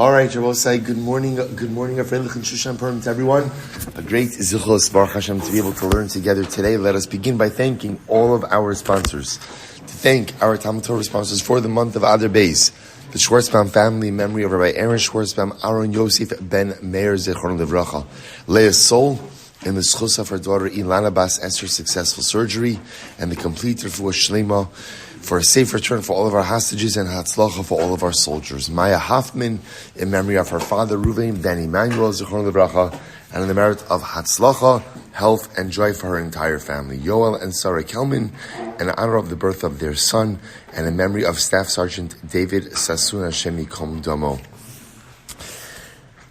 All right, Rabosai, good morning, Afreilich and Shushan Purim to everyone. A great zechus, Baruch Hashem, to be able to learn together today. Let us begin by thanking all of our sponsors. To thank our TALMUD TORAH sponsors for the month of Adar Beis, the Schwarzbaum Family, in memory of Rabbi Aaron Schwarzbaum, Aharon Yosef ben Meir, Zechron Livracha. Leah Sol, in the zechus of her daughter Ilana Bas Esther's successful surgery, and the complete refuah sheleima, for a safe return for all of our hostages and hatzlacha for all of our soldiers. Maia Hoffman, in memory of her father Reuven, then Emanuel, zechron lebracha, and in the merit of hatzlacha, health and joy for her entire family. Yoel Sara Kelman, in honor of the birth of their son, and in memory of Staff Sergeant David Sasson Hashem Yikom Domo.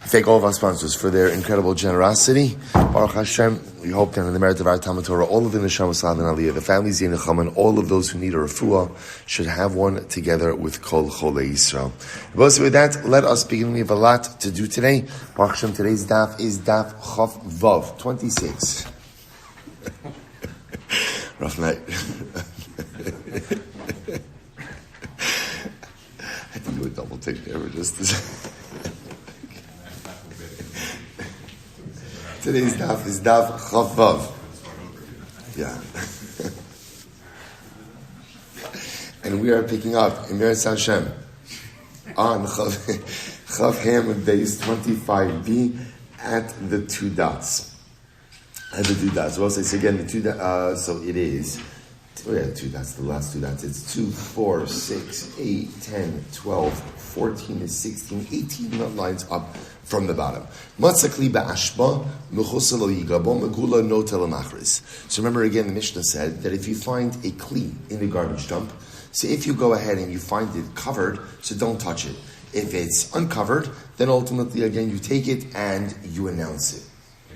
Thank all of our sponsors for their incredible generosity. Baruch Hashem, we hope that in the merit of our TALMUD TORAH, all of the neshama and aliyah, the families in neshama, all of those who need a refuah should have one together with Kol Cholei Yisrael. But with that, let us begin. We have a lot to do today. Baruch Hashem, today's daf is daf Chof Vav 26. Rough night. I had to do a double take there, just Today's daf is daf Chof Vav. Yeah. And we are picking up in Meretz Hashem on Chav Ham base 25b at the two dots. At the two dots. Well, so again, the two dots, so it is, two dots, the last two dots. It's 2, 4, 6, 8, 10, 12, 14 is 16, 18 lines up from the bottom. So remember again, the Mishnah said that if you find a kli in the garbage dump, so if you go ahead and you find it covered, so don't touch it. If it's uncovered, then ultimately again you take it and you announce it.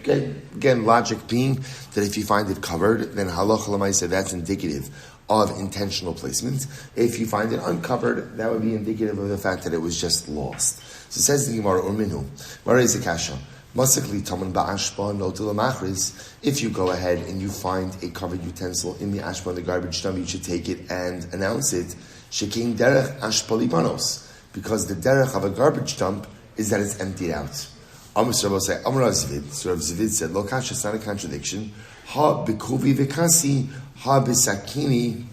Okay? Again, logic being that if you find it covered, then halacha l'maaseh, that's indicative of intentional placement. If you find it uncovered, that would be indicative of the fact that it was just lost. So it says the Gemara, Urminu, Mara is a kasha. Masakli taman ba'ashba notel machris. If you go ahead and you find a covered utensil in the ashba, in the garbage dump, you should take it and announce it. Shekin derech ashpa libanos. Because the derech of a garbage dump is that it's emptied out. Amr Zvid said, Lo kasha, it's not a contradiction. Ha bikuvi v'kasi, ha b'sakini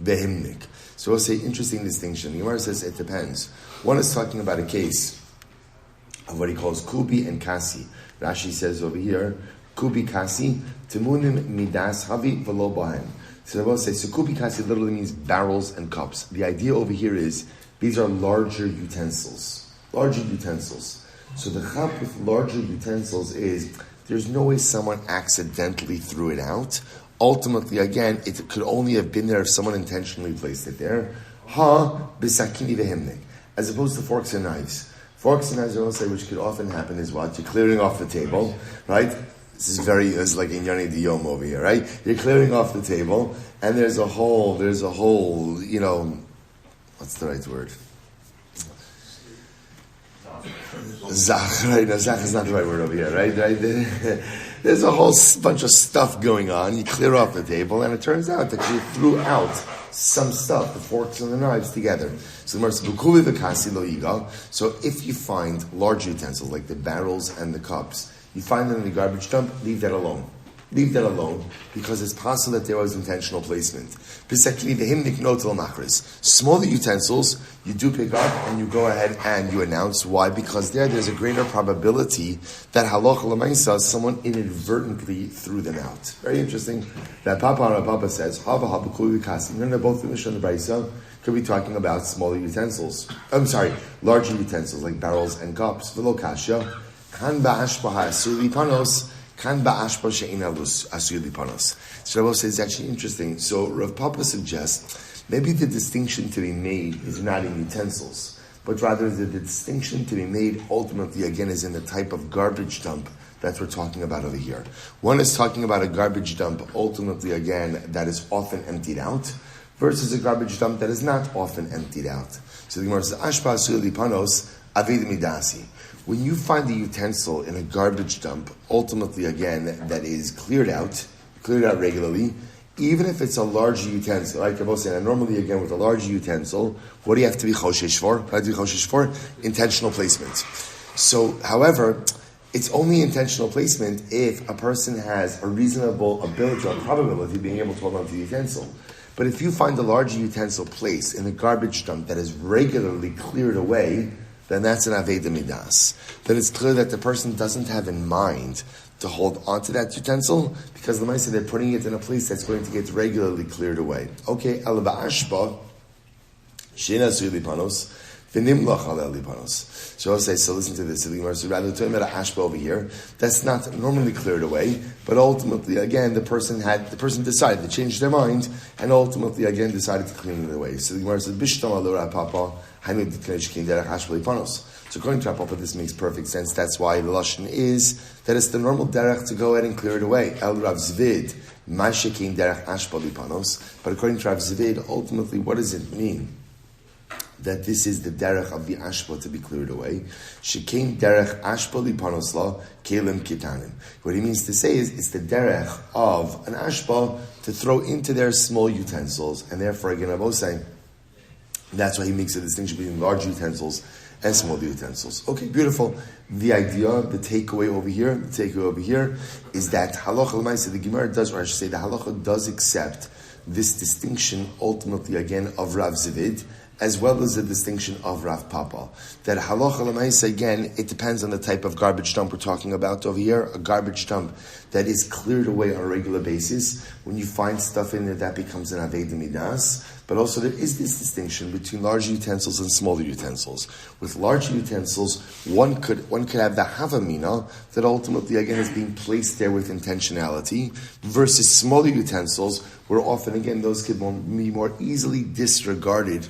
behimnik. So we'll say, interesting distinction. The Gemara says it depends. One is talking about a case of what he calls kubi and kasi. Rashi says over here, kubi kasi, timunim midas havi v'lo bahem. So we'll say, so kubi kasi literally means barrels and cups. The idea over here is, these are larger utensils. Larger utensils. So the chap with larger utensils is, there's no way someone accidentally threw it out. Ultimately, again, it could only have been there if someone intentionally placed it there. Ha b'sakini v'himnik. As opposed to forks and knives. Forks and knives, I will say, which could often happen is what? You're clearing off the table, right? This is like in Yoni Diyom over here, right? You're clearing off the table, and there's a whole, what's the right word? Zach, right? No, Zach is not the right word over here, right? There's a whole bunch of stuff going on. You clear off the table, and it turns out that you threw out some stuff, the forks and the knives together. So if you find large utensils, like the barrels and the cups, you find them in the garbage dump, leave that alone. Leave that alone, because it's possible that there was intentional placement. Smaller utensils, you do pick up and you go ahead and you announce. Why? Because there's a greater probability that halacha l'maisa, someone inadvertently threw them out. Very interesting. That Papa says, both the Mishnah and the Brisa could be talking about smaller utensils. Larger utensils like barrels and cups. V'lo kasha, kan ba'ashpa ha'asur lipanos, kan ba'ashpa she'ina asur lipanos. So Rabbi says it's actually interesting. So Rav Papa suggests maybe the distinction to be made is not in utensils, but rather the distinction to be made ultimately again is in the type of garbage dump that we're talking about over here. One is talking about a garbage dump ultimately again that is often emptied out, versus a garbage dump that is not often emptied out. So the Gemara says, Ashpa asur lipanos avid midasi. When you find a utensil in a garbage dump, ultimately again, that is cleared out regularly, even if it's a large utensil, like I'm saying, and normally again with a large utensil, what do you have to be choshesh for? What do you have to be choshesh for? Intentional placement. So, however, it's only intentional placement if a person has a reasonable ability or probability of being able to hold on to the utensil. But if you find a large utensil placed in a garbage dump that is regularly cleared away, then that's an aveda midas. Then it's clear that the person doesn't have in mind to hold onto that utensil because the Maisa, they're putting it in a place that's going to get regularly cleared away. Okay, al ba'ashba, she'ena su'li panos, v'nimlach al lipanos. So I'll say, so listen to this. So rather than talking about ashba over here, that's not normally cleared away, but ultimately, again, the person decided to change their mind, and ultimately, again, decided to clean it away. So the Gemara says, bishtam alura papa, hainu dikneshkin derech ashba lipanos. So according to our Papa, this makes perfect sense. That's why the lashon is that it's the normal derech to go ahead and clear it away. El Rav Zvid, mashekin derech ashba lipanos. But according to Rav Zvid, ultimately, what does it mean? That this is the derech of the ashba to be cleared away. Shekin derech ashba lipanos la kelim kitanim. What he means to say is it's the derech of an ashba to throw into their small utensils, and therefore again I was saying that's why he makes a distinction between large utensils and small utensils. Okay, beautiful. The idea, the takeaway over here is that halacha l'maisa, the Gemara does, or I should say the halacha does accept this distinction ultimately again of Rav Zvid, as well as the distinction of Rav Papa. That halacha l'maisa, again, it depends on the type of garbage dump we're talking about over here. A garbage dump that is cleared away on a regular basis. When you find stuff in there, that becomes an aveda midas. But also there is this distinction between large utensils and smaller utensils. With large utensils, one could have the havamina that ultimately again is being placed there with intentionality, versus smaller utensils where often again those could be more easily disregarded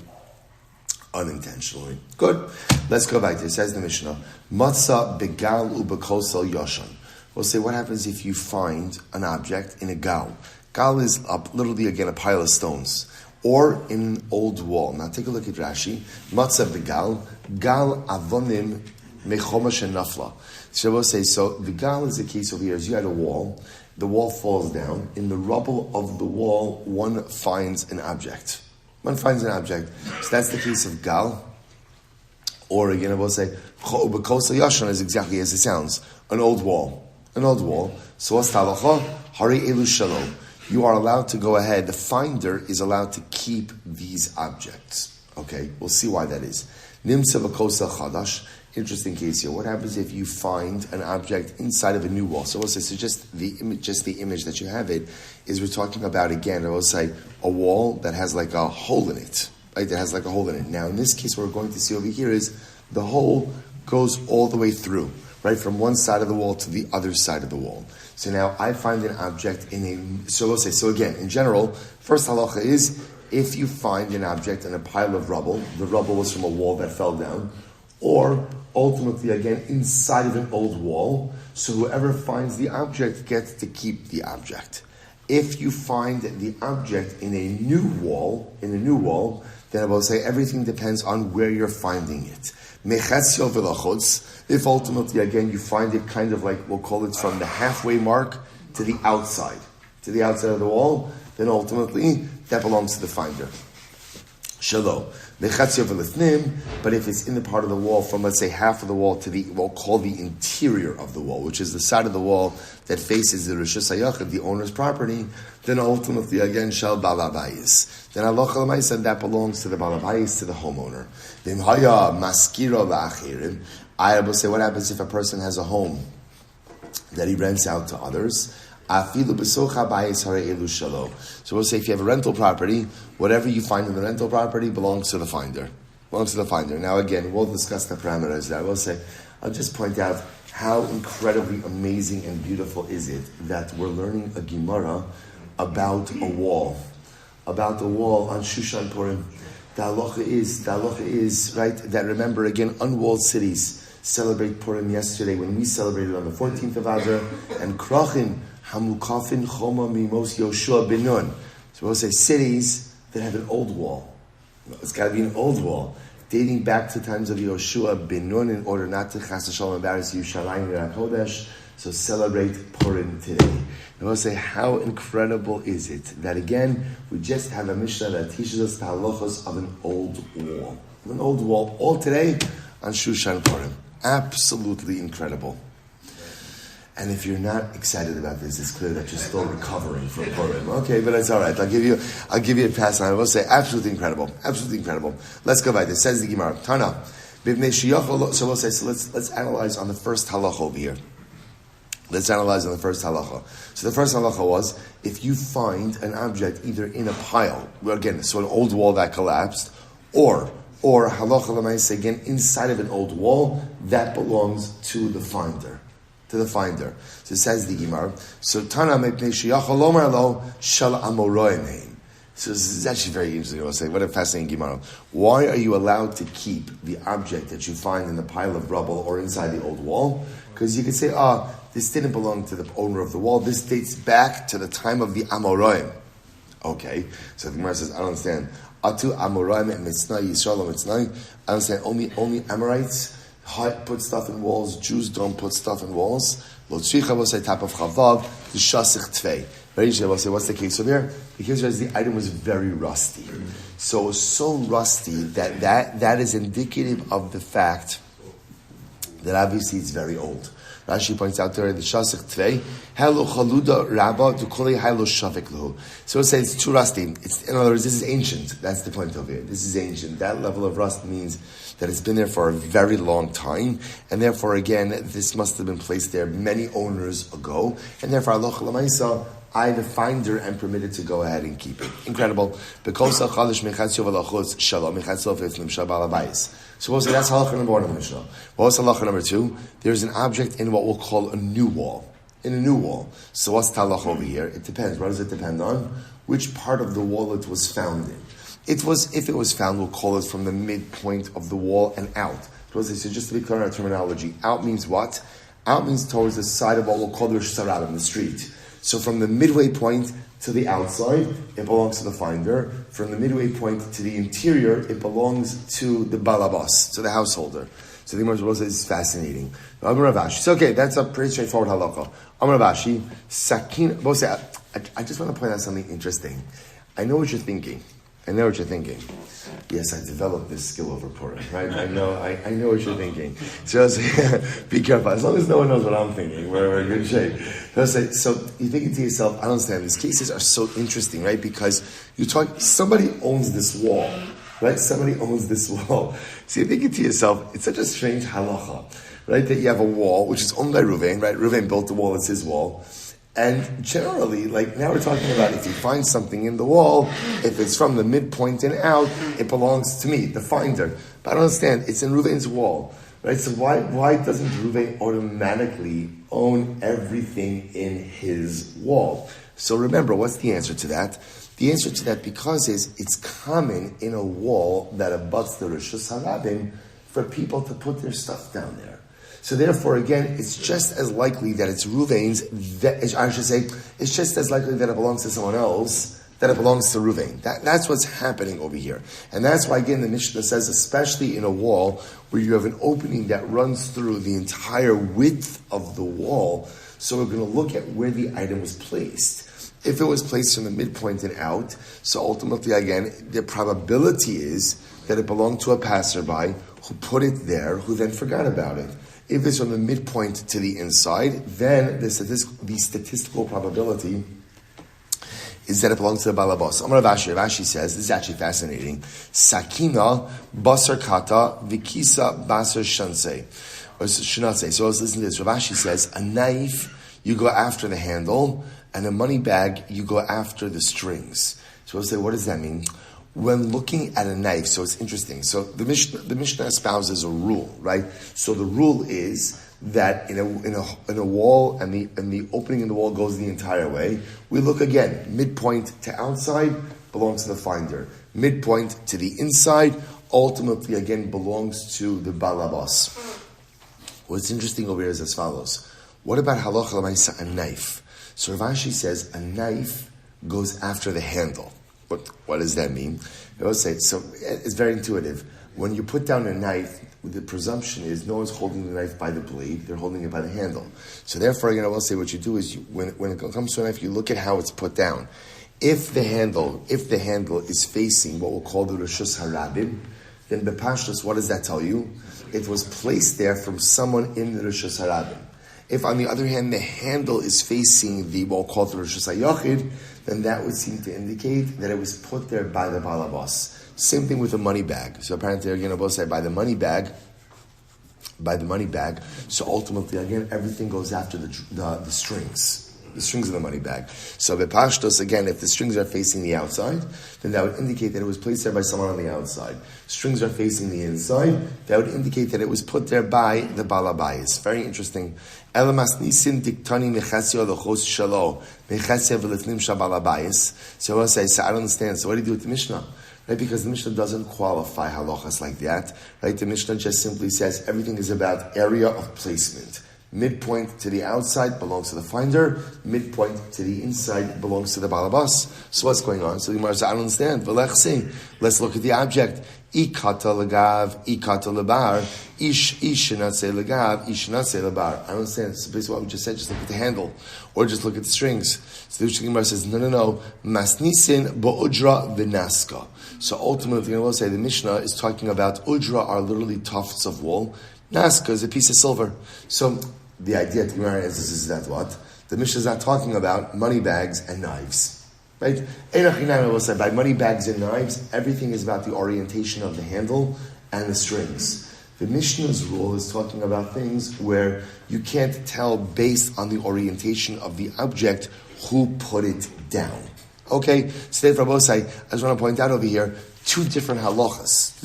unintentionally. Good. Let's go back to it. It says the Mishnah, Matzah begal ubekosel yoshan. We'll say, what happens if you find an object in a gal? Gal is literally again a pile of stones, or in an old wall. Now take a look at Rashi. Matzah begal, gal avonim mechomash and nafla. So we'll say, so the gal is the case over here. As you had a wall, the wall falls down. In the rubble of the wall, one finds an object. One finds an object. So that's the case of gal. Or again, I will say, Bekosel Yashan is exactly as it sounds. An old wall. An old wall. So what's halacha? Hari elu shalom. You are allowed to go ahead. The finder is allowed to keep these objects. Okay, we'll see why that is. Nimsa Bekosel Chadash. Interesting case here. What happens if you find an object inside of a new wall? So we'll say, so just the image that you have it is we're talking about again. I will say a wall that has like a hole in it, right? That has like a hole in it. Now in this case, what we're going to see over here is the hole goes all the way through, right, from one side of the wall to the other side of the wall. So now I find an object in a. So we'll say, so again, in general, first halacha is if you find an object in a pile of rubble, the rubble was from a wall that fell down, or ultimately, again, inside of an old wall, so whoever finds the object gets to keep the object. If you find the object in a new wall, then I will say everything depends on where you're finding it. Metzia v'lachutz, if ultimately, again, you find it kind of like, we'll call it from the halfway mark to the outside of the wall, then ultimately, that belongs to the finder. Shalom. But if it's in the part of the wall from, let's say, half of the wall to the, we'll call the interior of the wall, which is the side of the wall that faces the Rishus HaYachid, the owner's property, then ultimately, again, shall balabayis. Then Allah Chalamayis, that belongs to the balabayis, to the homeowner. I will say, what happens if a person has a home that he rents out to others? So we'll say if you have a rental property, whatever you find in the rental property belongs to the finder. Now again, we'll discuss the parameters there. I will say, I'll just point out how incredibly amazing and beautiful is it that we're learning a Gemara about a wall on Shushan Purim. The halacha is, right, that remember again, unwalled cities celebrate Purim yesterday when we celebrated on the 14th of Adar, and Krachim, Hamukafin Choma Mimos Yoshua Binun. So we'll say cities that have an old wall. It's got to be an old wall, dating back to times of Yoshua Binun, in order not to Chas Shalom embarrass Yerushalayim and Kodesh. So celebrate Purim today. I will say, how incredible is it that again, we just have a Mishnah that teaches us the halachos of an old wall. An old wall, all today on Shushan Purim. Absolutely incredible. And if you're not excited about this, it's clear that you're still recovering from Purim. Okay, but it's all right. I'll give you a pass on it. I will say, absolutely incredible. Absolutely incredible. Let's go by this. Says the Gemara. Tana. So we'll say, so let's analyze on the first halacha over here. Let's analyze on the first halacha. So the first halacha was, if you find an object either in a pile, again, so an old wall that collapsed, or halacha l'maisa, again, inside of an old wall, that belongs to the finder. To the finder. So it says the Gemara. So Tana mepnei sheyachol lomar lo shel amoroim. So this is actually very interesting. I will say, what a fascinating Gemara. Why are you allowed to keep the object that you find in the pile of rubble or inside the old wall? Because you could say, this didn't belong to the owner of the wall. This dates back to the time of the Amoraim. Okay, so the Gemara says, I don't understand. Atu Amoraim mitznai Yisrael mitznai. I understand. Only Amorites put stuff in walls. Jews don't put stuff in walls. Lo tzricha will say top of chavav the shasich tvei. Very interesting. Will say, what's the case over here? Because the item was very rusty. So it was so rusty that is indicative of the fact that obviously it's very old. Rashi points out there the shasich tvei helo chaluda rabba to koli helo shavik lahu. So it says it's too rusty. In other words, this is ancient. That's the point over here. This is ancient. That level of rust means that it's been there for a very long time, and therefore again this must have been placed there many owners ago, and therefore halacha l'maisa, I, the finder, am permitted to go ahead and keep it. Incredible. So we'll say that's halacha number one of the Mishnah. What's halacha number two? There's an object in what we'll call a new wall. In a new wall. So what's halacha over here? It depends. What does it depend on? Which part of the wall it was found in. If it was found, we'll call it from the midpoint of the wall and out. So just to be clear on our terminology, out means what? Out means towards the side of what we'll call the Sarab in the street. So from the midway point to the outside, it belongs to the finder. From the midway point to the interior, it belongs to the balabas, to the householder. So the Gemara says it's fascinating. Amar Ravashi. So okay, that's a pretty straightforward halakha. Amar Ravashi, sakin. I just want to point out something interesting. I know what you're thinking. Yes, I developed this skill over Purim, right? I know what you're thinking. So be careful. As long as no one knows what I'm thinking, we're in good shape. So you're thinking to yourself, I don't understand. These cases are so interesting, right? Because somebody owns this wall, right? Somebody owns this wall. So you're thinking to yourself, it's such a strange halacha, right? That you have a wall, which is owned by Reuven, right? Reuven built the wall, it's his wall. And generally, now we're talking about if you find something in the wall, if it's from the midpoint and out, it belongs to me, the finder. But I don't understand, it's in Reuven's wall, right? So why doesn't Reuven automatically own everything in his wall? So remember, what's the answer to that? The answer to that, because it's common in a wall that abuts the Rishus Harabim for people to put their stuff down there. So therefore, again, it's just as likely that it's Reuven's, it's just as likely that it belongs to someone else, that it belongs to Reuven. That's what's happening over here. And that's why, again, the Mishnah says, especially in a wall where you have an opening that runs through the entire width of the wall, so we're going to look at where the item was placed. If it was placed from the midpoint and out, so ultimately, again, the probability is that it belonged to a passerby who put it there, who then forgot about it. If it's from the midpoint to the inside, then the statistical probability is that it belongs to the balabas. Amar Ravashi says, this is actually fascinating. Sakina basar kata vikisa basar shanse. Or shanase. So let's listen to this. Ravashi says, a knife, you go after the handle, and a money bag, you go after the strings. So we'll say, what does that mean? When looking at a knife, so it's interesting. So the Mishnah espouses a rule, right? So the rule is that in a wall, and the opening in the wall goes the entire way. We look again, midpoint to outside belongs to the finder. Midpoint to the inside, ultimately again belongs to the balabas. What's interesting over here is as follows. What about halacha l'maisa, a knife? So Ravashi says a knife goes after the handle. What does that mean? I will say, so it's very intuitive. when you put down a knife, the presumption is no one's holding the knife by the blade, they're holding it by the handle. So therefore, I will say what you do is, when it comes to a knife, you look at how it's put down. If the handle is facing what we'll call the Rishus Harabim, then the Pashtus, what does that tell you? It was placed there from someone in the Rishus Harabim. If, on the other hand, the handle is facing the what we'll call the Rishus HaYachid, then that would seem to indicate that it was put there by the Balabas. Same thing with the money bag. So apparently, again, both say by the money bag. So ultimately, again, everything goes after the strings. The strings of the money bag. So bepashtos, again, if the strings are facing the outside, then that would indicate that it was placed there by someone on the outside. Strings are facing the inside, that would indicate that it was put there by the balabayis. Very interesting. Elamas nisin diktani mechasio lochos shalo mechasio v'lifnim shabalabayis. So I say, I don't understand. So what do you do with the Mishnah? Right, because the Mishnah doesn't qualify halachas like that. Right, the Mishnah just simply says everything is about area of placement. Midpoint to the outside belongs to the finder. Midpoint to the inside belongs to the balabas. So what's going on? So the Gemara says, I don't understand. Let's look at the object. Ikata lagav, ikata lebar, ish shenatse lagav, ish shenatse lebar. I don't understand. So basically what we just said, just look at the handle. Or just look at the strings. So the Gemara says, no. Masnisin bo'udra v'naska. So ultimately, I will say the Mishnah is talking about udra are literally tufts of wool. Naska is a piece of silver. So the idea to Gemara is that what? The Mishnah is not talking about money bags and knives. Right? I will say by money bags and knives, everything is about the orientation of the handle and the strings. The Mishnah's rule is talking about things where you can't tell based on the orientation of the object who put it down. Okay? So therefore, I just want to point out over here two different halachas.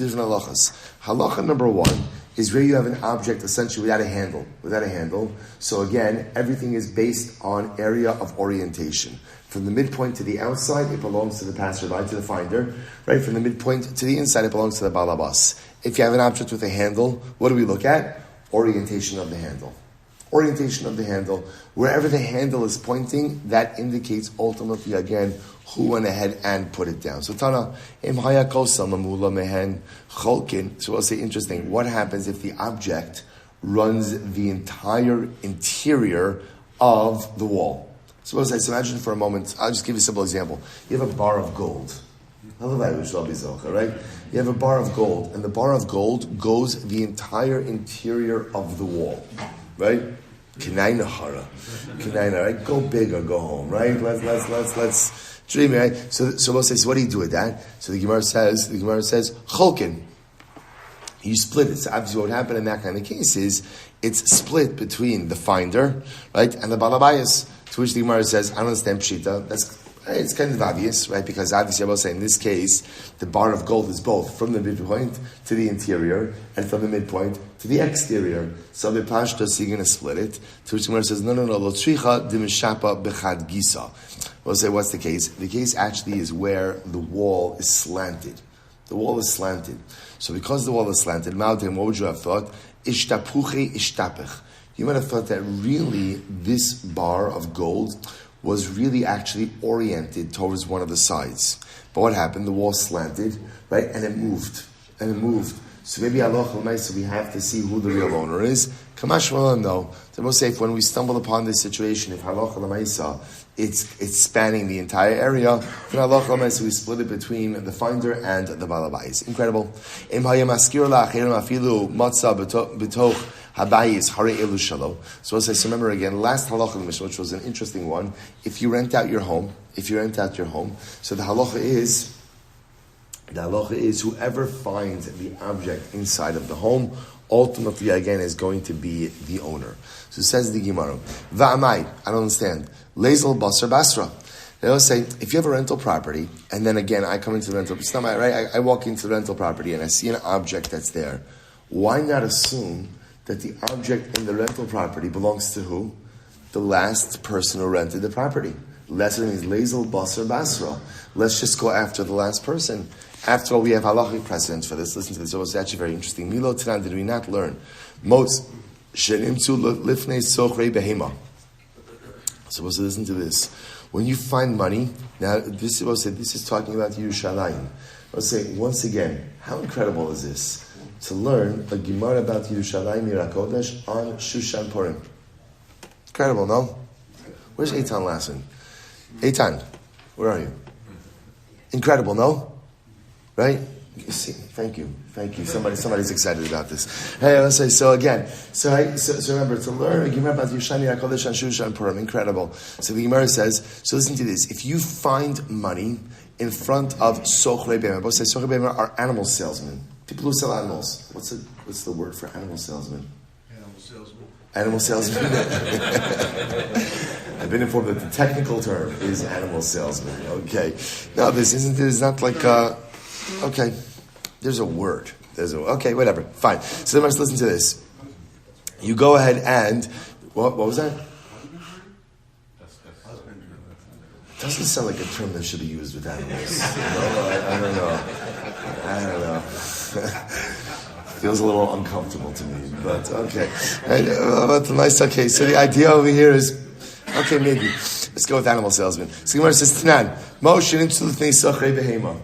Halacha number one is where you have an object essentially without a handle. So again, everything is based on area of orientation. From the midpoint to the outside, it belongs to the passerby, to the finder. Right? From the midpoint to the inside, it belongs to the balabas. If you have an object with a handle, what do we look at? Orientation of the handle. Wherever the handle is pointing, that indicates ultimately, again, who went ahead and put it down. So Tana, so we'll say, interesting, what happens if the object runs the entire interior of the wall? So we'll say, so imagine for a moment, I'll just give you a simple example. You have a bar of gold. Right? You have a bar of gold, and the bar of gold goes the entire interior of the wall. Right? Kinaina, right? Go big or go home, right? Let's dream, right? So we'll say, so what do you do with that? So the Gemara says, cholkin. You split it. So obviously what would happen in that kind of case is, it's split between the finder, right, and the balabayas, to which the Gemara says, I don't understand pshita. It's kind of obvious, right? Because obviously I will say in this case, the bar of gold is both from the midpoint to the interior and from the midpoint to the exterior. So the pashtos, you're going to split it. To which the Gemara says, no, lo tzricha dimishapa bechad gisa. We'll say, what's the case? The case actually is where the wall is slanted. So because the wall is slanted, Mautim, what would you have thought? Ishtapuche ishtapech. You might have thought that really this bar of gold was really actually oriented towards one of the sides. But what happened? The wall slanted, right? And it moved. So maybe Allah, so we have to see who the real owner is. Kamash Malan, though, the most safe, when we stumble upon this situation, if halacha it's spanning the entire area, then halacha l'maisa, we split it between the finder and the balabais. Incredible. So as I remember again, last halacha in the Mishnah, which was an interesting one, if you rent out your home, so the halacha is whoever finds the object inside of the home, ultimately again is going to be the owner. So says the Gemara, Va'amai, I don't understand. Lezel basar basra. They'll say, if you have a rental property, and then again I come into the rental, it's not my, right? I walk into the rental property and I see an object that's there. Why not assume that the object in the rental property belongs to who? The last person who rented the property. Lesser means lezel basar basra. Let's just go after the last person. After all, we have halachic precedents for this. Listen to this. So it's actually very interesting. Milo Tanan, did we not learn? Most shenimtzu lifnei sochrei behema. So we'll listen to this. When you find money, now this is talking about Yerushalayim. I'll say once again, how incredible is this? to learn a Gemara about Yerushalayim Yirakodesh on Shushan Purim. Incredible, no? Where's Eitan Lassen? Eitan, where are you? Incredible, no? Right? You see, thank you. Somebody's excited about this. Hey, let's say, so remember, to learn a Gemara about Yerushalayim Yirakodesh on Shushan Purim, incredible. So the Gemara says, so listen to this, if you find money in front of Sochrei Be'emah, both say Sochrei Be'emah are animal salesmen. People who sell animals. What's the word for animal salesman? Animal salesman. I've been informed that the technical term is animal salesman. Okay. No, this is not like, okay. There's a word. Okay, whatever. Fine. So then let's listen to this. You go ahead and, what was that? Doesn't sound like a term that should be used with animals. I don't know. Feels a little uncomfortable to me, but okay. Okay, so the idea over here is, okay, maybe. Let's go with animal salesman. So Gemara says, Tanan, Moshe into the thing sochrei behema.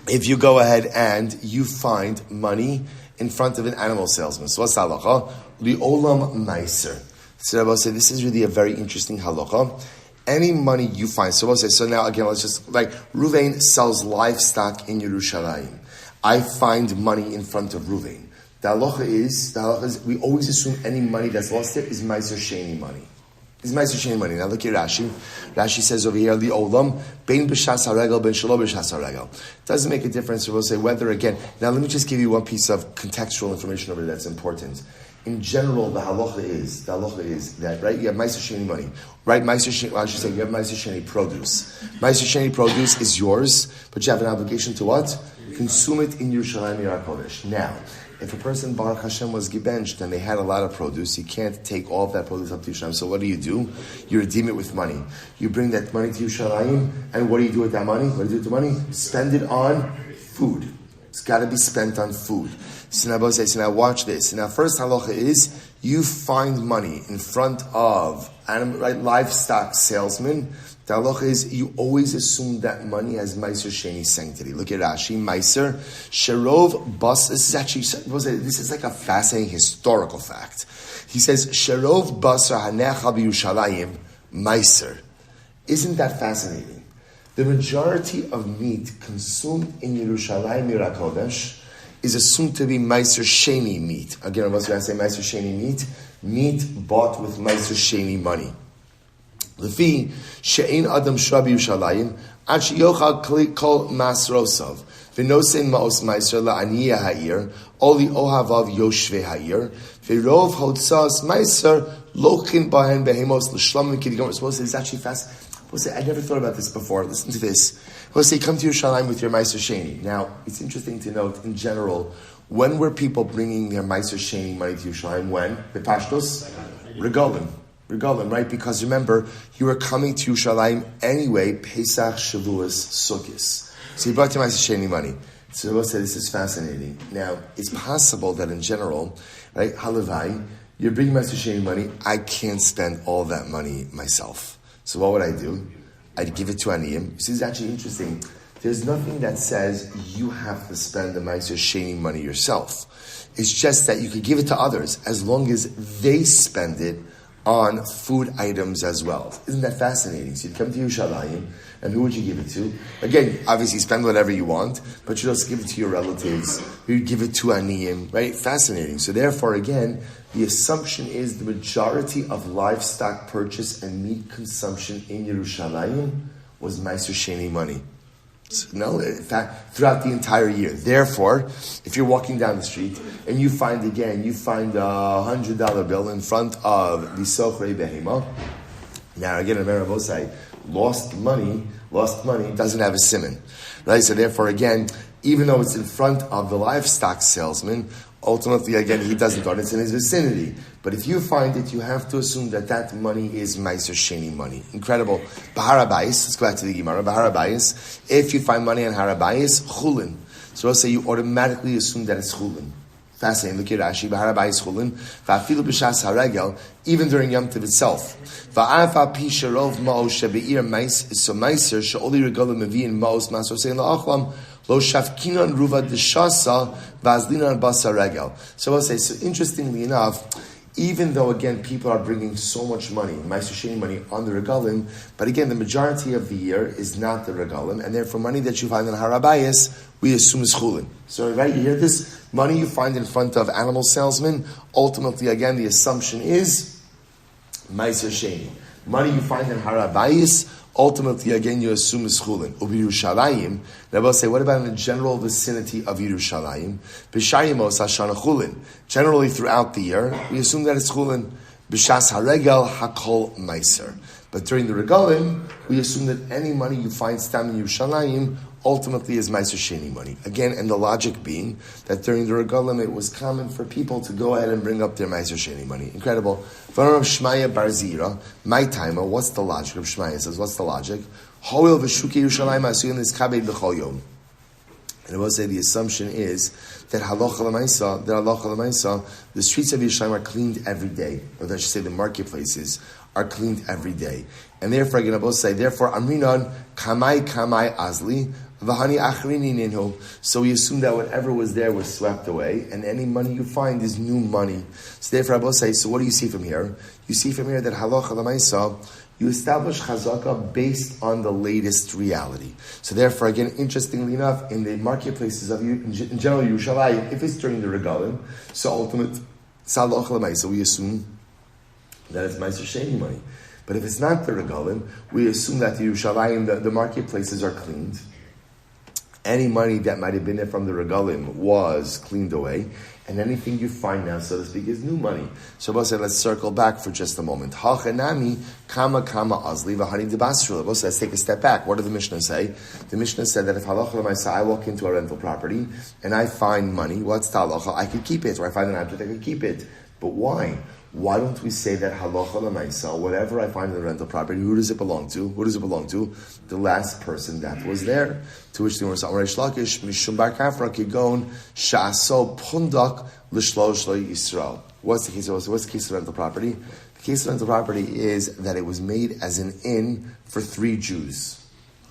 If you go ahead and you find money in front of an animal salesman. So what's the halacha? Li'olam meiser. So Rabbi say this is really a very interesting halacha. Any money you find, so we'll say, so now again, let's just, like, Reuven sells livestock in Yerushalayim. I find money in front of Reuven. The halacha is, we always assume any money that's lost there is Meiser Sheni money. Is Meiser Sheni money. Now look at Rashi. Rashi says over here, the Olam, Bein B'shas HaRegel, Bein Shelo B'shas HaRegel. Doesn't make a difference, so we'll say whether, again, now let me just give you one piece of contextual information over there that's important. In general, the halacha is that, right, you have Meiser Sheni money. Right, Meiser Sheni, I should say, you have Meiser Sheni produce. Meiser Sheni produce is yours, but you have an obligation to what? Consume it in Yerushalayim Yirakodesh. Now, if a person, Baruch Hashem, was gebenched and they had a lot of produce, you can't take all of that produce up to Yerushalayim. So what do? You redeem it with money. You bring that money to Yerushalayim, and what do you do with that money? What do you do with the money? Spend it on food. It's got to be spent on food. So now watch this. Now first halacha is, you find money in front of livestock salesman. The halacha is, you always assume that money has Meiser Sheni sanctity. Look at Rashi, Meiser, Sherov Bas, this is like a fascinating historical fact. He says, Sherov Basar Hanecha B'Yushalayim, Meiser. Isn't that fascinating? The majority of meat consumed in Yerushalayim Yirakodesh is assumed to be Meiser Sheni meat. Again, I was going to say Meiser Sheni meat bought with Meiser Sheni money. Lefi she'ein adam shrabi Yerushalayim ad sheyochal kol masrosav v'nosein maos Meiser la'aniyah ha'ir oli ohavav yoshvei ha'ir v'rov hotzas Meiser lochin bahen behemos l'shlam v'kidigom. Suppose it's actually fast. I never thought about this before. Listen to this. Let's say, come to Yerushalayim with your Meiser Sheni. Now, it's interesting to note, in general, when were people bringing their Meiser Sheni money to Yerushalayim? When? The Pashtos? Regalim, right? Because remember, you were coming to Yerushalayim anyway, Pesach, Shavuos, Sukkos. So you brought your Meiser Sheni money. So we'll say this is fascinating. Now, it's possible that in general, right, Halavai, you're bringing Meiser Sheni money, I can't spend all that money myself. So what would I do? I'd give it to Aniyim. This is actually interesting. There's nothing that says you have to spend the Meiser Sheni money yourself. It's just that you could give it to others as long as they spend it on food items as well. Isn't that fascinating? So you'd come to Yerushalayim, and who would you give it to? Again, obviously spend whatever you want, but you'd also give it to your relatives. You'd give it to Aniyim, right? Fascinating. So therefore, again, the assumption is the majority of livestock purchase and meat consumption in Yerushalayim was Meiser Sheni money. So, no, in fact, throughout the entire year. Therefore, if you're walking down the street and you find a $100 bill in front of the Sochrei Behema, now again, remember, both say, lost money doesn't have a siman, right? So therefore, again, even though it's in front of the livestock salesman, ultimately, again, he doesn't own it, it's in his vicinity. But if you find it, you have to assume that money is Meiser Sheni money. Incredible. Bahar Abayis, let's go back to the Gemara. Bahar Abayis, if you find money on Har Abayis, chulin. So let's say you automatically assume that it's chulin. Fascinating. Look at Rashi. B'harabayis chulin. Va'afilu b'shas haregel. Even during Yom Tov itself. Va'afa pi sherov ma'os shebe'ir mais so meiser she'oli regalim mevi'in ma'os maso sein la'achlam lo shafkinan ruva d'shasa va'azlinan basa regel. So I'll say, so interestingly enough, even though, again, people are bringing so much money, Meiser Sheni money, on the regalim, but again, the majority of the year is not the regalim, and therefore money that you find in Harabayas, we assume is chulin. So, right, you hear this? Money you find in front of animal salesmen, ultimately, again, the assumption is Meiser Sheni. Money you find in Harabayas, ultimately, again, you assume is chulin. Ubi Yerushalayim, they will say, what about in the general vicinity of Yerushalayim? B'shayimos hashana chulin. Generally, throughout the year, we assume that it's chulin. B'shas haregel hakol meiser. But during the regalim, we assume that any money you find stam in Yerushalayim ultimately is Meiser Sheni money. Again, and the logic being that during the regalim, it was common for people to go ahead and bring up their Meiser Sheni money. Incredible. V'aram Shmaya Barzira, my timer, what's the logic? Rav Shmaya says, what's the logic? Hoil v'shuki Yerushalayim asuyin is kabed b'chol yom. And I will say the assumption is that halacha l'maisa, the streets of Yerushalayim are cleaned every day. Or I should say the marketplaces are cleaned every day. And therefore, again, I will say, therefore, Amrinan kamai azli, v'hani achrini ninhu. So we assume that whatever was there was swept away, and any money you find is new money. So therefore, I will say, so what do you see from here? You see from here that halacha l'maisa, you establish chazaka based on the latest reality. So therefore, again, interestingly enough, in the marketplaces of in general Yerushalayim, if it's during the regalim, so ultimate halacha l'maisa, we assume that it's Meiser Sheni money. But if it's not the regalim, we assume that the Yerushalayim, the marketplaces are cleaned. Any money that might have been there from the regalim was cleaned away, and anything you find now, so to speak, is new money. So I'll say, let's circle back for just a moment. Hachanami kama azli v'hani debasru. Let's take a step back. What did the Mishnah say? The Mishnah said that if halacha l'maisa, I walk into a rental property and I find money, what's the halacha? I could keep it, or I find an object, I could keep it. But why? Why don't we say that halacha l'maisa, whatever I find in the rental property, who does it belong to? Who does it belong to? The last person that was there. To which the Gemara says, Amar Shlakish, Mishum Bar Kafra Kigon, Sha'aso Pundak L'shlosh Lo Yisrael. What's the case? What's the case of rental property? The case of rental property is that it was made as an inn for 3 Jews.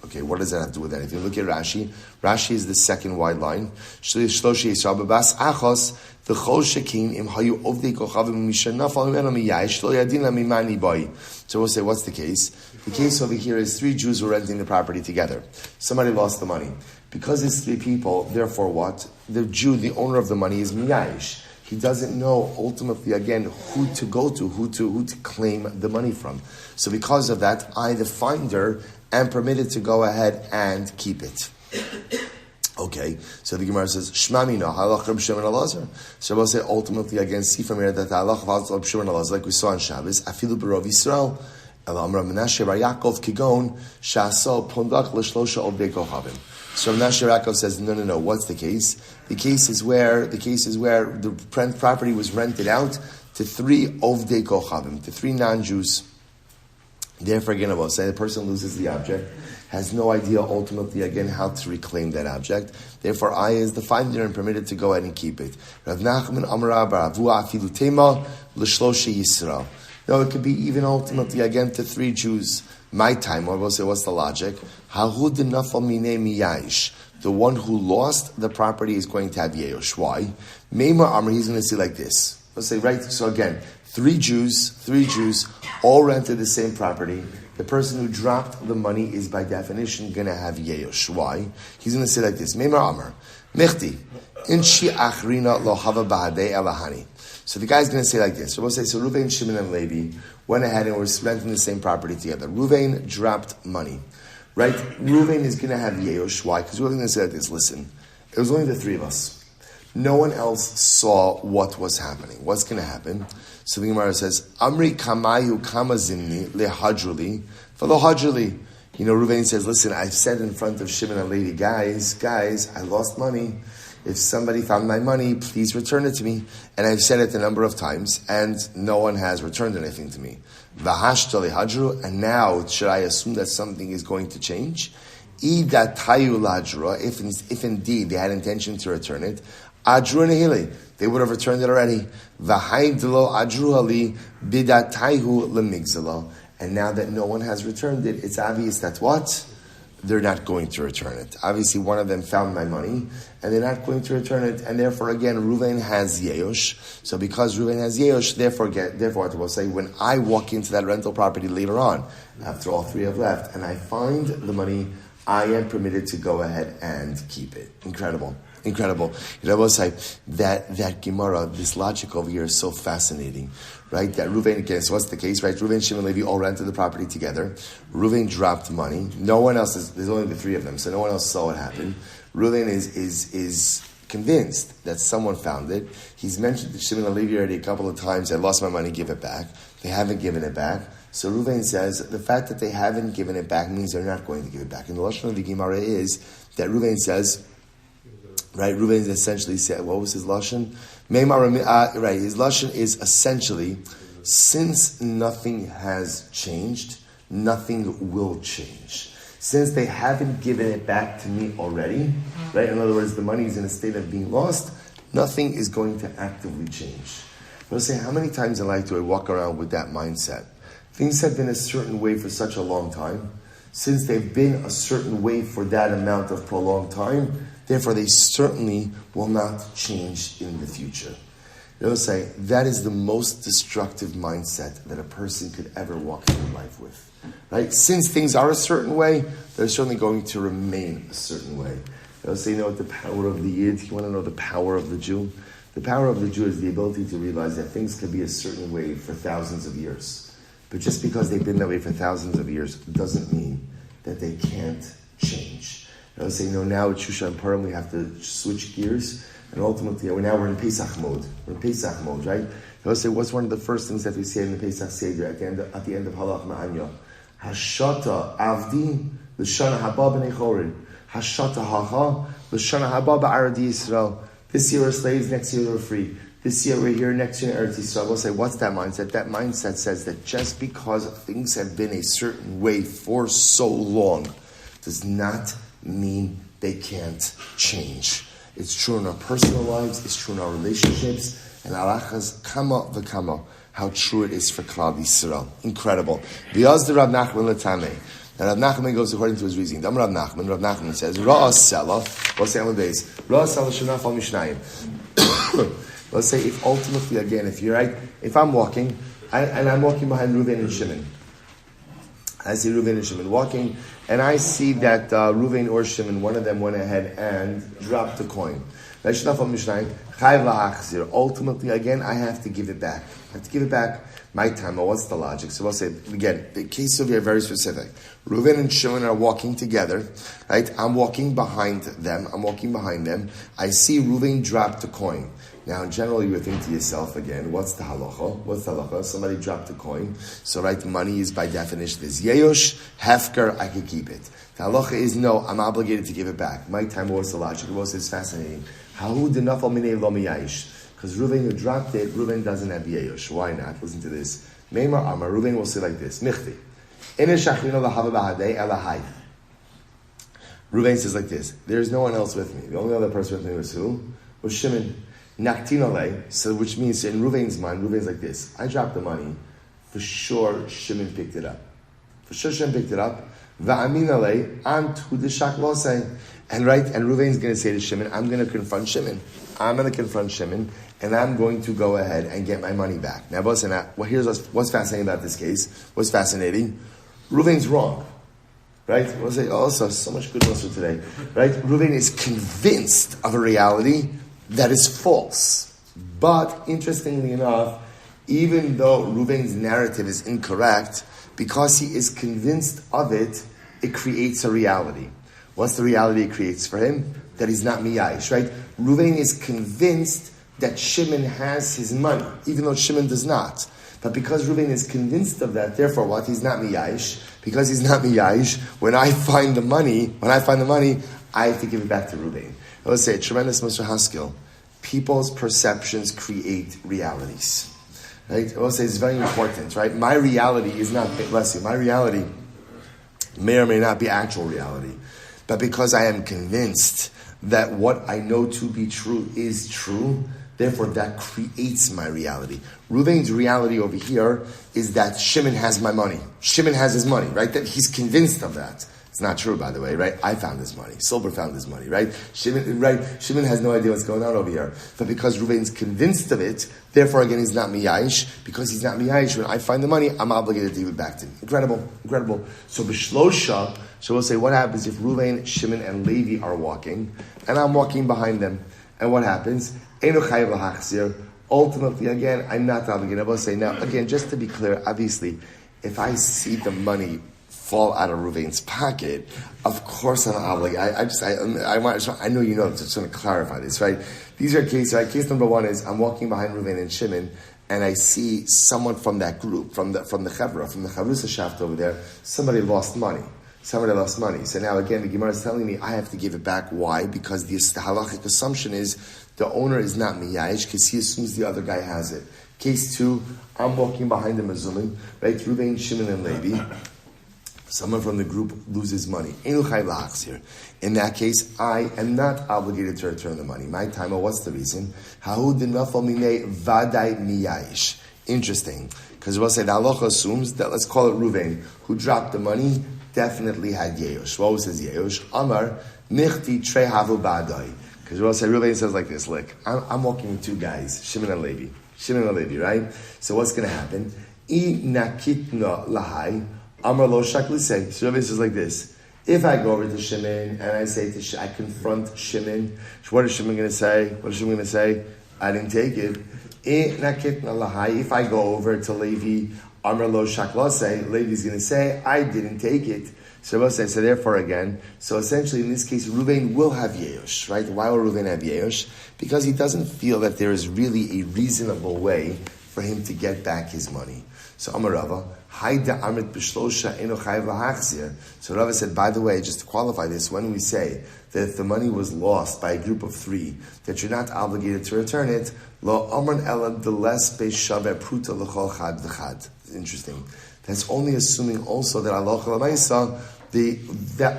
Okay, what does that have to do with anything? Look at Rashi. Rashi is the second wide line. Shloshi Yisrael Babas Achos V'chol Shekin Im Hayu Ovdei Kochavim Mishanafal Mimeno Miyayish Lo Yadin Mimani Boi. So we'll say, what's the case? The case over here is 3 Jews were renting the property together. Somebody lost the money. Because it's 3 people, therefore what? The Jew, the owner of the money, is Miyayish. He doesn't know ultimately again who to go to, who to claim the money from. So because of that, I, the finder, am permitted to go ahead and keep it. Okay, so the Gemara says, Shmamina, halach Reb Shimon Elazar. So we'll say ultimately again, see from here that the halach of Reb Shimon Elazar, like we saw on Shabbos, afilu b'rov Yisrael, Elamra Menashe Bar Yaakov Kigon, Sha'aso Pundak L'shlosha Ovdei Kochavim. So Menashe Yaakov says, no. What's the case? The case is where the property was rented out to 3 Ovdei Kochavim, to 3 non-Jews. Therefore, again, I will say the person loses the object, has no idea ultimately again how to reclaim that object. Therefore, I, as the finder, am permitted to go ahead and keep it. Rav Nachman Amra Baravua Afilu Tema L'Shlosha Yisrael. No, it could be even ultimately again to 3 Jews. My time, or we'll say, what's the logic? Hahud nafal mine miyayish. The one who lost the property is going to have yeyosh. Why? Meir Amr, he's going to say like this. Let's say, right, so again, 3 Jews, all rented the same property. The person who dropped the money is by definition going to have yeyosh. Why? He's going to say like this. Meir Amr, mechti, inshi achrina lo hava bahadei elahani. So the guy's going to say like this. So we'll say, so Reuven, Shimon, and Levi went ahead and were renting the same property together. Reuven dropped money. Right? Reuven is going to have yeyosh. Why? Because we're going to say like this. Listen, it was only the 3 of us. No one else saw what was happening. What's going to happen? So the Gemara says, Amri kamayu kamazimni lehadruli v'lo hadruli. You know, Reuven says, listen, I've said in front of Shimon and Levi, guys, I lost money. If somebody found my money, please return it to me. And I've said it a number of times, and no one has returned anything to me. V'hashtali hadru, and now should I assume that something is going to change? If indeed they had intention to return it, Adru nehile. They would have returned it already. Hy'd lo adru ali bidataihu lemigzalo. And now that no one has returned it, it's obvious that what? They're not going to return it. Obviously, one of them found my money, and they're not going to return it. And therefore, again, Reuven has Yeosh. So because Reuven has Yeosh, therefore, I will say, when I walk into that rental property later on, after all three have left, and I find the money, I am permitted to go ahead and keep it. Incredible. You know, I will say that Gemara, this logic over here is so fascinating, right? That Reuven, again, so what's the case, right? Reuven, Shimon, Levi all rented the property together. Reuven dropped money. No one else there's only the three of them, so no one else saw what happened. Reuven is convinced that someone found it. He's mentioned to Shimon and Levi already a couple of times, I lost my money, give it back. They haven't given it back. So Reuven says, the fact that they haven't given it back means they're not going to give it back. And the Lashon of the Gemara is that Reuven says, right, Reuven essentially said, what was his Lashon? Right, his Lashon is essentially, since nothing has changed, nothing will change. Since they haven't given it back to me already, right, in other words, the money is in a state of being lost, nothing is going to actively change. I'll say, how many times in life do I walk around with that mindset? Things have been a certain way for such a long time. Since they've been a certain way for that amount of prolonged time, therefore they certainly will not change in the future. I'll say, that is the most destructive mindset that a person could ever walk through life with. Right? Since things are a certain way, they're certainly going to remain a certain way. I'll say, you know what the power of the Yid? You want to know the power of the Jew? The power of the Jew is the ability to realize that things can be a certain way for thousands of years. But just because they've been that way for thousands of years doesn't mean that they can't change. I would say, now at Shusha and Purim we have to switch gears, and ultimately, now we're in Pesach mode. We're in Pesach mode, right? I would say, what's one of the first things that we say in the Pesach Seder at the end of Halach Ma'anya? Hashata avdi l'shana haba b'nei chorin. Hashata hacha l'shana haba ba'aradi Yisrael. This year we're slaves, next year we're free. This year we're here, next year Eretz Yisrael. We'll say, what's that mindset? That mindset says that just because things have been a certain way for so long does not mean they can't change. It's true in our personal lives, it's true in our relationships, and alachas kama v'kama, how true it is for Klal Yisrael. Incredible. V'yaz the Rav Nachman l'tamei. Now Rav Nachman goes according to his reasoning. Dam Rav Nachman says, Ra'as Sela, what's the on the base? Ra'as Sela shenaf al mishnayim. Let's say if ultimately, again, if I'm walking, and I'm walking behind Reuven and Shimon. I see Reuven and Shimon walking, and I see that Reuven or Shimon, one of them went ahead and dropped the coin. Ultimately, again, I have to give it back. My time. What's the logic? So we'll say, again, the case of here very specific. Reuven and Shimon are walking together, right? I'm walking behind them. I see Reuven drop the coin. Now, in general, you would think to yourself again, what's the halacha? Somebody dropped a coin. So, right, money is by definition is yeyosh, hefker, I can keep it. The halacha is no, I'm obligated to give it back. My time, what's the logic? It's fascinating. Hahu denafal minei lo miyayish. Because Reuven who dropped it, Reuven doesn't have yeyosh. Why not? Listen to this. Meir Amar, Reuven will say like this. Michti. Ene shachlino lahava bahadei ela Hy'd. Reuven says like this. There's no one else with me. The only other person with me was who? Was Shimon. Naktinole, so which means in Reuven's mind, Reuven's like this. I dropped the money. For sure, Shimon picked it up. Va'aminale, antu d'shak losei. And Reuven's going to say to Shimon, I'm going to confront Shimon, and I'm going to go ahead and get my money back. Now, here's what's fascinating about this case. What's fascinating? Reuven's wrong. Right? We'll say, so much good news for today. Right? Reuven is convinced of a reality that is false. But, interestingly enough, even though Reuven's narrative is incorrect, because he is convinced of it, it creates a reality. What's the reality it creates for him? That he's not miyayish, right? Reuven is convinced that Shimon has his money, even though Shimon does not. But because Reuven is convinced of that, therefore what? He's not miyayish. Because he's not miyayish, when I find the money, I have to give it back to Reuven. I would say, tremendous Mr. Haskell. People's perceptions create realities. Right? I will say it's very important, right? My reality is not, bless you, my reality may or may not be actual reality. But because I am convinced that what I know to be true is true. Therefore, that creates my reality. Reuven's reality over here is that Shimon has my money. Shimon has his money, right? That he's convinced of that. It's not true, by the way, right? I found his money. Silber found his money, right? Shimon has no idea what's going on over here. But because Reuven's convinced of it, therefore, again, he's not miyayish. Because he's not miyayish, when I find the money, I'm obligated to give it back to him. Incredible. So b'shlosha, so we'll say, what happens if Reuven, Shimon, and Levi are walking, and I'm walking behind them? And what happens? Ultimately, again, I'm not obligated. We'll say, now, again, just to be clear, obviously, if I see the money fall out of Reuven's pocket, of course I'm obligated. I know you know, just want to clarify this, right? These are cases, right? Case number one is, I'm walking behind Reuven and Shimon, and I see someone from that group, from the Chevra, from the Chavrusa shaft over there, somebody lost money. So now again, the Gemara is telling me I have to give it back. Why? Because the halachic assumption is the owner is not miyayish because he assumes the other guy has it. Case two, I'm walking behind the Mezulim, right? Reuven, Shimon, and Levi. Someone from the group loses money. In that case, I am not obligated to return the money. My time, what's the reason? Interesting. Because we'll say the halacha assumes that, let's call it Reuven, who dropped the money, definitely had Yehush. What was his Yehush? Amar, nichti trei havu ba'adai. Because we'll say, Reuven says like this, look, I'm walking with two guys, Shimon and Levi, right? So what's going to happen? I nakitna lahai, Amar lo shaklisei. So Reuven says like this, if I go over to Shimon and I say I confront Shimon, what is Shimon going to say? I didn't take it. If I go over to Levi, Amar lo shaklasei, Levi's going to say, I didn't take it. So therefore again, so essentially in this case, Reuven will have Yehush, right? Why will Reuven have Yehush? Because he doesn't feel that there is really a reasonable way for him to get back his money. So Amar Rava, Hy'd amit b'shlosha eno chayav lahachzir. So Rava said, by the way, just to qualify this, when we say that if the money was lost by a group of three, that you're not obligated to return it, lo amran ela deles be'shaveh pruta l'chol chad v'chad. Interesting. That's only assuming also that halacha l'maisa, the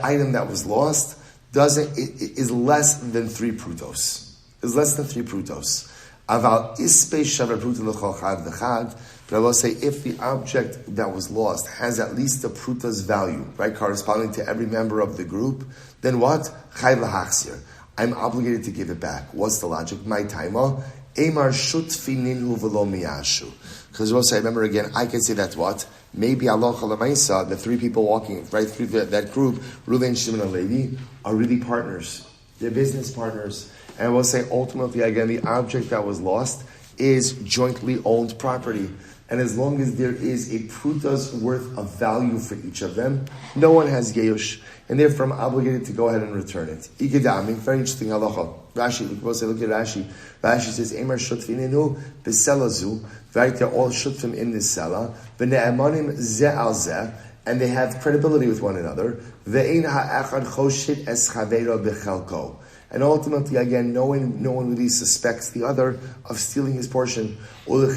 item that was lost is less than 3 prutos. Aval ispe shaveh pruta l'chol chad v'chad. But I will say, if the object that was lost has at least a pruta's value, right, corresponding to every member of the group, then what? Chayv lahachzir. I'm obligated to give it back. What's the logic? My taima, emar shutfi ninhu v'lo miyashu. Because we'll say, remember again, I can say that what? Maybe Allah Chalamaisa, the 3 people walking, right through that group, Reuven, Shimon, and Levi, are really partners. They're business partners. And we'll say, ultimately, again, the object that was lost is jointly owned property. And as long as there is a pruta's worth of value for each of them, no one has Yehush. And therefore, I'm obligated to go ahead and return it. Ikedami, very interesting halacha. Rashi, we can say, look at Rashi. Rashi says, Emar shutfininu b'selazu. Right, they're all shutfim in this selah. V'ne'emanim ze al ze. And they have credibility with one another. Ve'ein ha'echad choshit es chaveiro b'chelko. And ultimately, again, no one really suspects the other of stealing his portion. And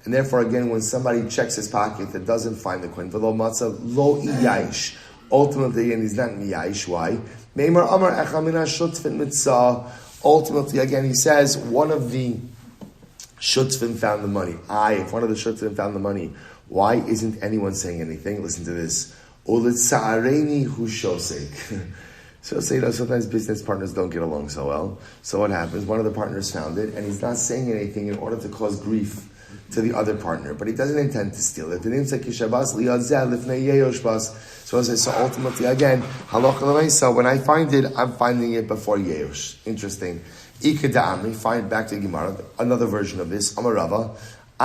therefore, again, when somebody checks his pocket that doesn't find the coin, ultimately, again, he's not miyayish. Why? Ultimately, again, he says, one of the shutzvim found the money. If one of the shutzvim found the money, why isn't anyone saying anything? Listen to this. So sometimes business partners don't get along so well. So what happens? One of the partners found it, and he's not saying anything in order to cause grief to the other partner, but he doesn't intend to steal it. So ultimately, again, when I find it, I'm finding it before Yehush. Interesting. We find back to Gemara, another version of this. Amarava. So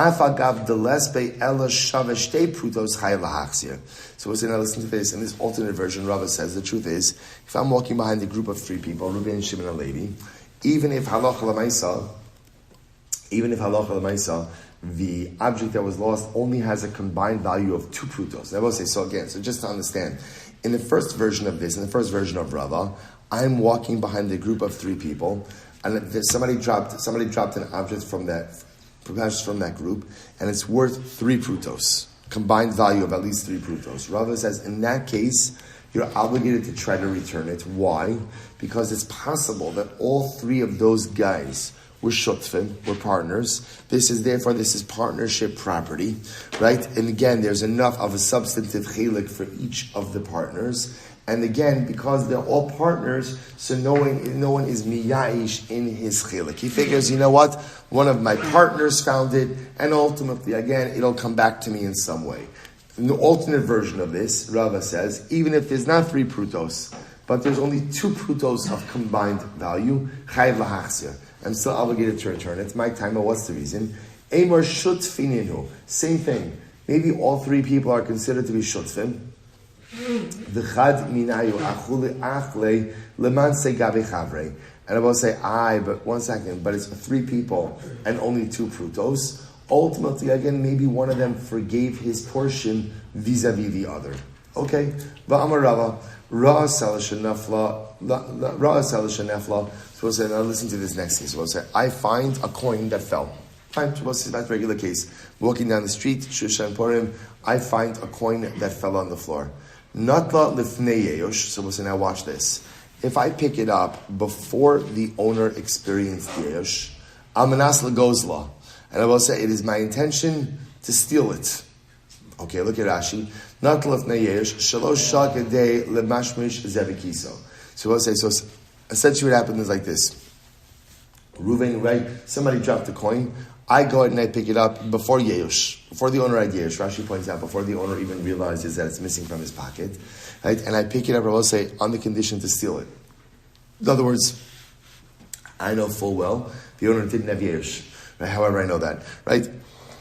we'll say, now listen to this. In this alternate version, Rava says, the truth is, if I'm walking behind a group of 3 people, Reuven, Shimon, and Levi, even if halacha l'maisa, the object that was lost only has a combined value of 2 prutos. I will say, so just to understand, in the first version of this, in the first version of Rava, I'm walking behind a group of 3 people, and somebody dropped an object from that group, and it's worth 3 prutos, combined value of at least 3 prutos. Rava says, in that case, you're obligated to try to return it. Why? Because it's possible that all three of those guys were shutfim, were partners. This is partnership property, right? And again, there's enough of a substantive chelik for each of the partners. And again, because they're all partners, so no one is miyayish in his chelik. He figures, you know what? One of my partners found it, and ultimately, again, it'll come back to me in some way. In the alternate version of this, Rava says, even if there's not 3 prutos, but there's only 2 prutos of combined value, chayv lahachzir. I'm still obligated to return it. My time, but what's the reason? Amar shutfininu. Same thing. Maybe all 3 people are considered to be shutfin. V'chad minayu achule achle leman segabe chavre. And I will say, but 1 second, but it's 3 people and only 2 prutos. Ultimately, again, maybe one of them forgave his portion vis-a-vis the other. Okay? V'amar Rava, Ra'a Selisha Nefla. So we'll say, now listen to this next case. We'll say, I find a coin that fell. Fine, we'll say that's a regular case. Walking down the street, Shushan Purim, I find a coin that fell on the floor. Natla lifnei yeyosh. So we'll say, now watch this. If I pick it up before the owner experienced yeyosh, Amanas legozla. And I will say, it is my intention to steal it. Okay, look at Rashi. Not lefnei yesh shalosh shakadei lemashmish zevikiso. So we'll say, so essentially what happened is like this. Reuven, right? Somebody dropped a coin. I go ahead and I pick it up before yesh, before the owner had yesh. Rashi points out before the owner even realizes that it's missing from his pocket, right? And I pick it up. I will say on the condition to steal it. In other words, I know full well the owner didn't have yesh. Right? However, I know that, right?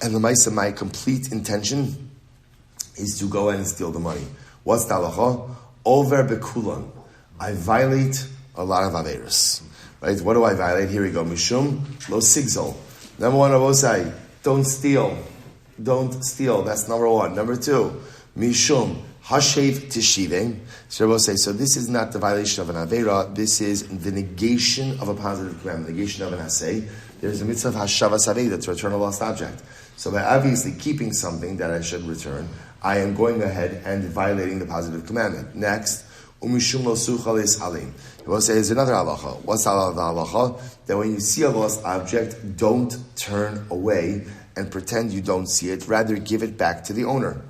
And the Maisa, my complete intention is to go ahead and steal the money. What's the aliyah? Over bekulan. I violate a lot of averos. Right? What do I violate? Here we go. Mishum lo sigzol. Number 1, Rabosai, don't steal. Don't steal. That's number 1. Number 2, Mishum hashev tishivim. So Rabosai, so this is not the violation of an avera. This is the negation of a positive commandment, negation of an asay. There's a mitzvah of hashavas aveda, to return a lost object. So by obviously keeping something that I should return, I am going ahead and violating the positive commandment. Next, umishum lo suchal is alim. He will say is another halacha. What's the halacha? That when you see a lost object, don't turn away and pretend you don't see it. Rather, give it back to the owner.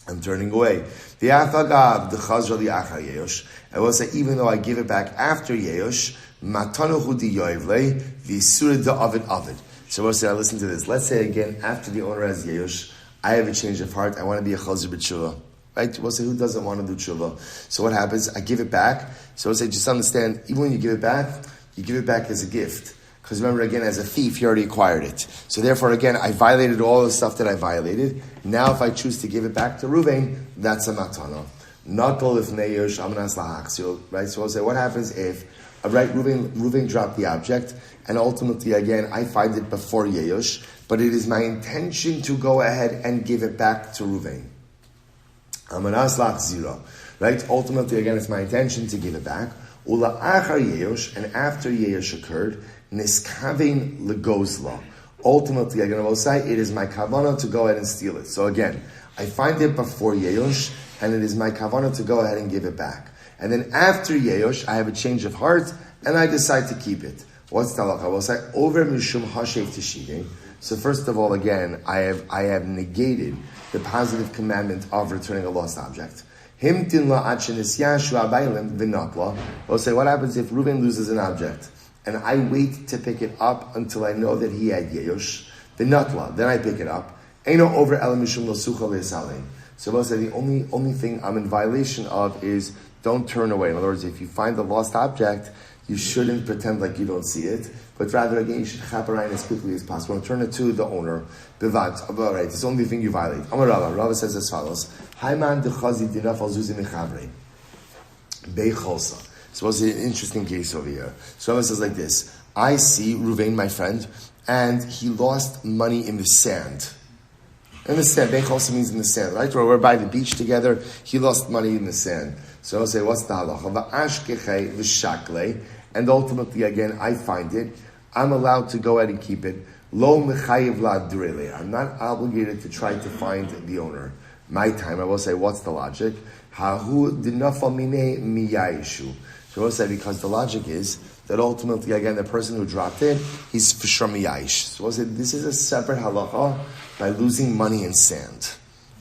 I'm turning away. The afagav the chazra li achar yeyosh. I will say even though I give it back after yeyosh, matanuhu di yoivle v'isura da avid avid. So we'll say, now listen to this. Let's say again, after the owner has yeyosh, I have a change of heart. I want to be a chazir b'tshuva. Right? We'll say, who doesn't want to do tshuva? So what happens? I give it back. So we'll say, just understand, even when you give it back as a gift. Because remember, again, as a thief, you already acquired it. So therefore, again, I violated all the stuff that I violated. Now, if I choose to give it back to Reuven, that's a matana. Not all if neyosh amanas lahachzil. Right? So we'll say, what happens if, Reuven dropped the object, and ultimately, again, I find it before yeyosh, but it is my intention to go ahead and give it back to Reuven. Amanas lahachzira. Right? Ultimately, again, it's my intention to give it back. Ula achar yeyosh, and after yeyosh occurred, niskavein legozla. Ultimately, again, I will say, it is my kavanah to go ahead and steal it. So again, I find it before yeyosh, and it is my kavanah to go ahead and give it back. And then after yeyosh, I have a change of heart, and I decide to keep it. What's the halacha? I will say, over mishum hashev tishivim. So first of all, again, I have negated the positive commandment of returning a lost object. Himtin la achenis yashu abaylim v'natla. We'll say, what happens if Reuven loses an object, and I wait to pick it up until I know that he had yeyosh, v'natla, then I pick it up. Eino over elamishum lo sucha le'salim. So we'll say the only thing I'm in violation of is don't turn away. In other words, if you find the lost object, you shouldn't pretend like you don't see it, but rather, again, you should chaperine as quickly as possible and turn it to the owner. Bivat, all right, it's the only thing you violate. Amar Rava. Rava says as follows: Hayman dechazi dinaf al zuzi mechavre beicholsa. So what's an interesting case over here? So Rava says like this: I see Reuven, my friend, and he lost money in the sand. In the sand, beicholsa means in the sand, right? We're by the beach together. He lost money in the sand. So I'll say, what's the halacha? V'ashkechei v'shakle, and ultimately, again, I find it. I'm allowed to go ahead and keep it. Lo mechayiv la'adrele. I'm not obligated to try to find the owner. My time, I will say, what's the logic? Hahu dinafal mine miyayishu. So we'll say because the logic is that ultimately, again, the person who dropped it, he's fishra miyayish. So we'll say this is a separate halacha by losing money in sand.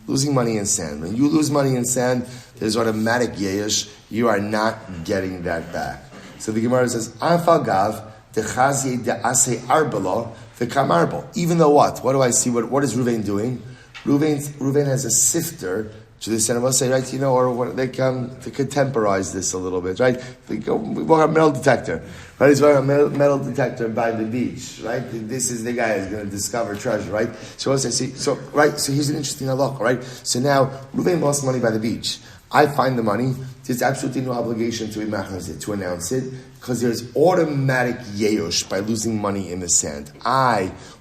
Losing money in sand. When you lose money in sand, there's automatic yesh. You are not getting that back. So the Gemara says, Afagav dechazi dease arbala v'kamarbal. Even though what? What do I see? What is Reuven doing? Reuven has a sifter. To the center, we'll say, right, or what, they come to contemporize this a little bit, right? We walk a metal detector, right? He's wearing a metal detector by the beach, right? This is the guy who's going to discover treasure, right? So we'll say, so here's an interesting halakha, right? So now, Reuven lost money by the beach. I find the money. There's absolutely no obligation to imachnas it, to announce it, because there's automatic yeyosh by losing money in the sand.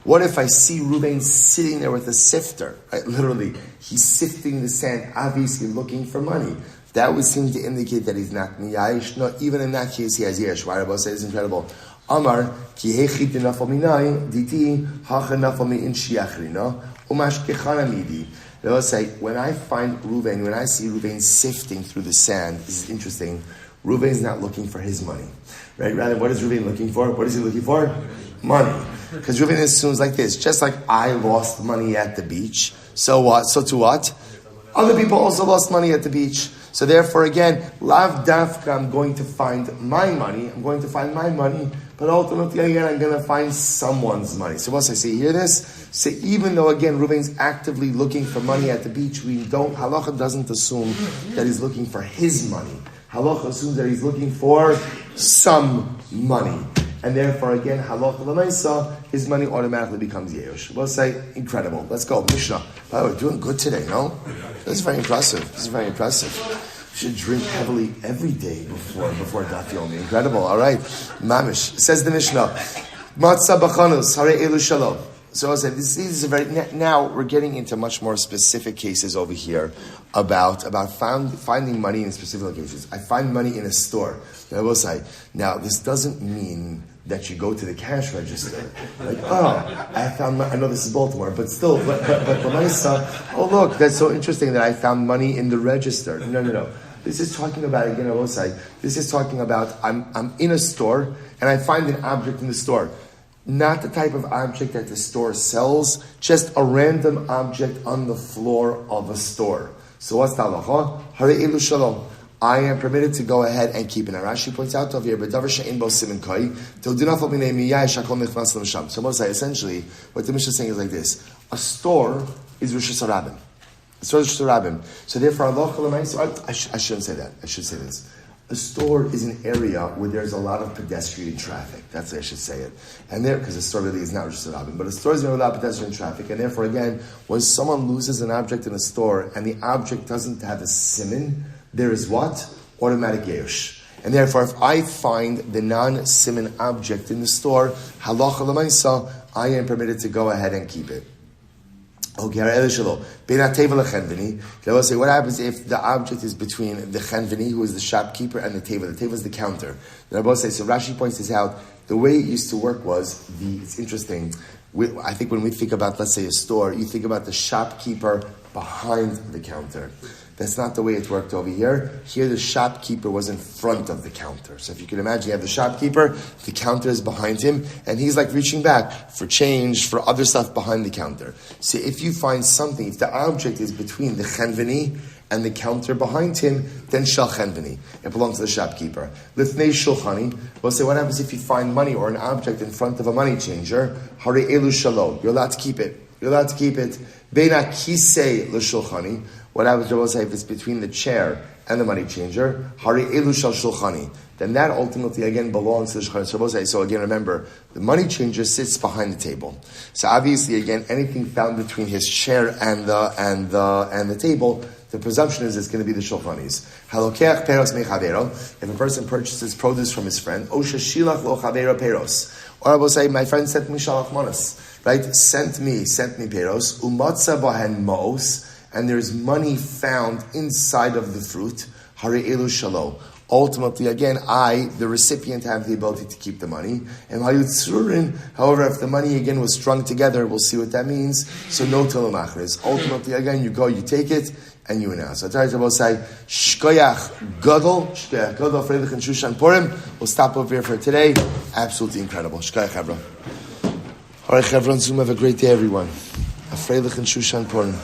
What if I see Reuven sitting there with a sifter? Right? Literally, he's sifting the sand, obviously looking for money. That would seem to indicate that he's not miyayish. No, even in that case, he has yeyosh. Why Rabbi says it's incredible. Amar ki hechi dinafal minai diti hacha nafal mi in shiachrina umash kechana midi. They'll say, when I see Reuven sifting through the sand, this is interesting, Reuven's not looking for his money. Right? Rather, what is Reuven looking for? What is he looking for? Money. Because Reuven assumes like this, just like I lost money at the beach, so what? So to what? Other people also lost money at the beach. So therefore, again, lav dafka, I'm going to find my money, but ultimately, again, I'm going to find someone's money. So once I say, hear this? Say, even though, again, Reuven's actively looking for money at the beach, halacha doesn't assume that he's looking for his money. Halacha assumes that he's looking for some money. And therefore, again, halacha l'maisa, his money automatically becomes yeyosh. We'll say, incredible. Let's go. Mishnah. By the way, we're doing good today, no? This is very impressive. You should drink heavily every day before Daf Yomi. Incredible. All right. Mamish. Says the Mishnah. Matzah b'chanus, hare elu shalom. So I said, this is a very, now we're getting into much more specific cases over here about finding money in specific locations. I find money in a store. And I will say, now this doesn't mean that you go to the cash register. Like, I know this is Baltimore, but still, but for my son, look, that's so interesting that I found money in the register. No. This is talking about, again, I will say, this is talking about, I'm in a store, and I find an object in the store. Not the type of object that the store sells, just a random object on the floor of a store. So what's the halacha? Hare elu shalom. I am permitted to go ahead and keep it. Now Rashi points out over here, so Mosai, essentially, what the Mishnah is saying is like this. A store is Rosh Hashanah. So therefore, I shouldn't say that. I should say this. A store is an area where there's a lot of pedestrian traffic. That's the way I should say it. And there, because a store really is not Rosh Hashanah, but a store is where there's a lot of pedestrian traffic. And therefore, again, when someone loses an object in a store and the object doesn't have a siman, there is what? Automatic yesh. And therefore, if I find the non-siman object in the store, halacha l'maisa, I am permitted to go ahead and keep it. Okay, they will say, what happens if the object is between the chenveni, who is the shopkeeper, and the teva? The teva is the counter. The Rabbi say, so Rashi points this out. The way it used to work was, it's interesting, I think when we think about, let's say, a store, you think about the shopkeeper behind the counter. That's not the way it worked over here. Here, the shopkeeper was in front of the counter. So if you can imagine, you have the shopkeeper, the counter is behind him, and he's like reaching back for change, for other stuff behind the counter. So if you find something, if the object is between the chenveni and the counter behind him, then shal chenveni. It belongs to the shopkeeper. Lifnei shulchani. We'll say, what happens if you find money or an object in front of a money changer? Hare elu shalom. You're allowed to keep it. Beina kisei l'shulchani. What happens, Rabbi say, if it's between the chair and the money changer? Hari elu shal shulchani. Then that ultimately again belongs to the shulchan. So again, remember, the money changer sits behind the table. So obviously, again, anything found between his chair and the table, the presumption is it's going to be the shulchanis. Halokeach peros mechavero. If a person purchases produce from his friend, osha shilach lo chavero peros. Or I will say, my friend sent me shalach manas. Right? Sent me peros. Umatza bahen maos. And there's money found inside of the fruit. Hare elu shalom. Ultimately, again, I, the recipient, have the ability to keep the money. And however, if the money again was strung together, we'll see what that means. So no telemachres. Ultimately, again, you go, you take it, and you announce. I will say, Shkoyach Gadol, Freilich and Shushan Purim. We'll stop over here for today. Absolutely incredible. Shkoyach Hebron. All right, Hebron, Zoom, have a great day, everyone. A Freilich and Shushan Purim.